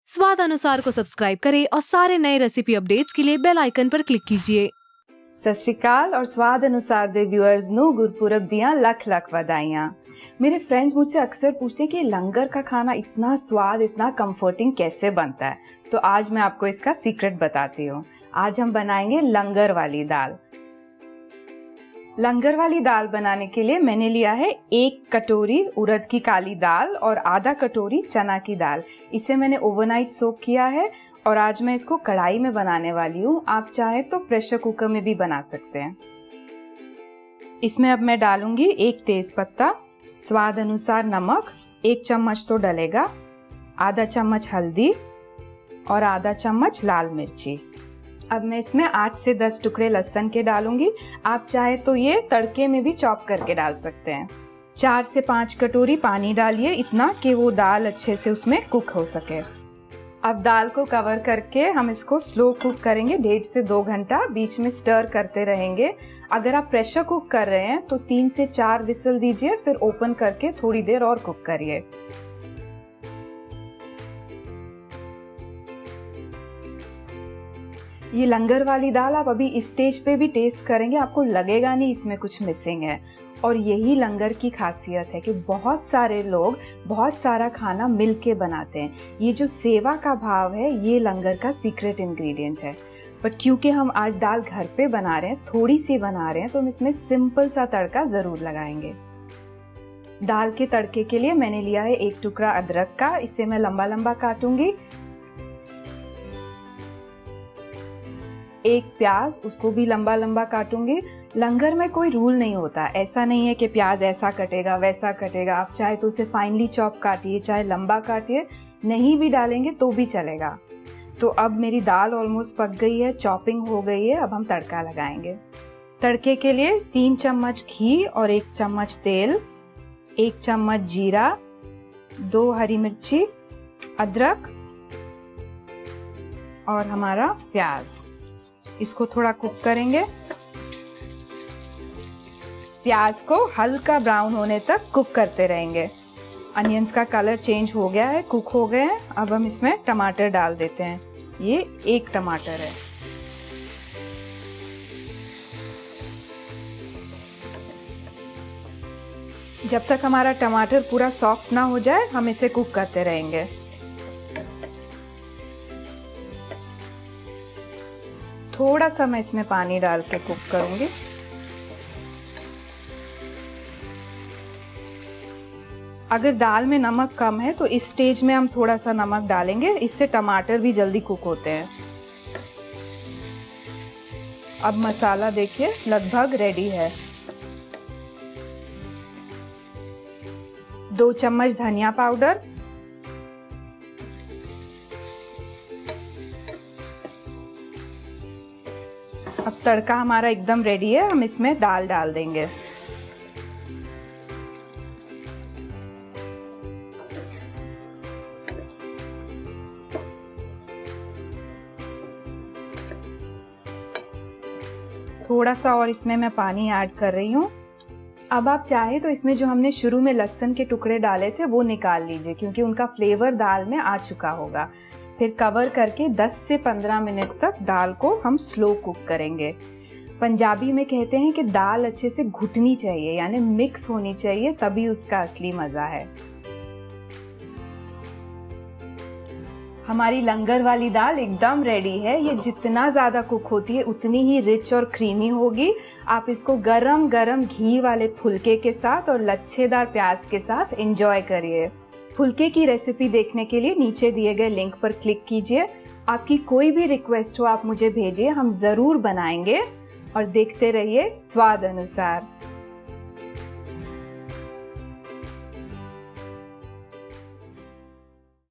स्वाद अनुसार को सब्सक्राइब करें और सारे नए रेसिपी अपडेट्स के लिए बेल आइकन पर क्लिक कीजिए। ਸਤਿ ਸ਼੍ਰੀ ਅਕਾਲ और स्वाद अनुसार ਦੇ व्यूअर्स ਨੂੰ गुरपुरब ਦੀਆਂ ਲੱਖ ਲੱਖ ਵਧਾਈਆਂ। मेरे फ्रेंड्स मुझसे अक्सर पूछते हैं कि लंगर का खाना इतना स्वाद इतना कंफर्टिंग कैसे बनता है, तो आज मैं आपको इसका सीक्रेट बताती हूँ। आज हम बनाएंगे लंगर वाली दाल। लंगर वाली दाल बनाने के लिए मैंने लिया है 1 कटोरी उड़द की काली दाल और आधा कटोरी चना की दाल। इसे मैंने ओवरनाइट सोक किया है और आज मैं इसको कढ़ाई में बनाने वाली हूँ। आप चाहे तो प्रेशर कुकर में भी बना सकते हैं। इसमें अब मैं डालूंगी 1 तेज पत्ता, स्वाद अनुसार नमक 1 चम्मच तो डलेगा, आधा चम्मच हल्दी और आधा चम्मच लाल मिर्ची। अब मैं इसमें 8 से 10 टुकड़े लहसुन के डालूंगी। आप चाहे तो ये तड़के में भी चॉप करके डाल सकते हैं। 4 से 5 कटोरी पानी डालिए, इतना कि वो दाल अच्छे से उसमें कुक हो सके। अब दाल को कवर करके हम इसको स्लो कुक करेंगे 1.5 से 2 घंटा। बीच में स्टर करते रहेंगे। अगर आप प्रेशर कुक कर रहे हैं तो 3 से 4 विसल दीजिए, फिर ओपन करके थोड़ी देर और कुक करिए। ये लंगर वाली दाल आप अभी इस स्टेज पे भी टेस्ट करेंगे, आपको लगेगा नहीं इसमें कुछ मिसिंग है। और यही लंगर की खासियत है कि बहुत सारे लोग बहुत सारा खाना मिल के बनाते हैं। ये जो सेवा का भाव है ये लंगर का सीक्रेट इंग्रेडिएंट है। बट क्योंकि हम आज दाल घर पे बना रहे हैं, थोड़ी सी बना रहे हैं, तो हम इसमें सिंपल सा तड़का ज़रूर लगाएंगे। दाल के तड़के के लिए मैंने लिया है 1 टुकड़ा अदरक का, इसे मैं लंबा लंबा काटूंगी। 1 प्याज, उसको भी लंबा लंबा काटूंगी। लंगर में कोई रूल नहीं होता, ऐसा नहीं है कि प्याज ऐसा कटेगा वैसा कटेगा। आप चाहे तो उसे फाइनली चॉप काटिए, चाहे लंबा काटिए, नहीं भी डालेंगे तो भी चलेगा। तो अब मेरी दाल ऑलमोस्ट पक गई है, चॉपिंग हो गई है। अब हम तड़का लगाएंगे। तड़के के लिए 3 चम्मच घी और 1 चम्मच तेल, 1 चम्मच जीरा, 2 हरी मिर्ची, अदरक और हमारा प्याज। इसको थोड़ा कुक करेंगे। प्याज को हल्का ब्राउन होने तक कुक करते रहेंगे। अनियंस का कलर चेंज हो गया है, कुक हो गए हैं। अब हम इसमें टमाटर डाल देते हैं। ये 1 टमाटर है। जब तक हमारा टमाटर पूरा सॉफ्ट ना हो जाए हम इसे कुक करते रहेंगे। थोड़ा सा मैं इसमें पानी डाल के कुक करूंगी। अगर दाल में नमक कम है तो इस स्टेज में हम थोड़ा सा नमक डालेंगे, इससे टमाटर भी जल्दी कुक होते हैं। अब मसाला देखिए लगभग रेडी है। 2 चम्मच धनिया पाउडर, अब तड़का हमारा एकदम रेडी है। हम इसमें दाल डाल देंगे। थोड़ा सा और इसमें मैं पानी ऐड कर रही हूँ। अब आप चाहे तो इसमें जो हमने शुरू में लहसुन के टुकड़े डाले थे वो निकाल लीजिए, क्योंकि उनका फ्लेवर दाल में आ चुका होगा। फिर कवर करके 10 से 15 मिनट तक दाल को हम स्लो कुक करेंगे। पंजाबी में कहते हैं कि दाल अच्छे से घुटनी चाहिए, यानी मिक्स होनी चाहिए, तभी उसका असली मज़ा है। हमारी लंगर वाली दाल एकदम रेडी है। ये जितना ज़्यादा कुक होती है उतनी ही रिच और क्रीमी होगी। आप इसको गरम गरम घी वाले फुलके के साथ और लच्छेदार प्याज के साथ एंजॉय करिए। फुलके की रेसिपी देखने के लिए नीचे दिए गए लिंक पर क्लिक कीजिए। आपकी कोई भी रिक्वेस्ट हो आप मुझे भेजिए, हम ज़रूर बनाएंगे। और देखते रहिए स्वाद अनुसार।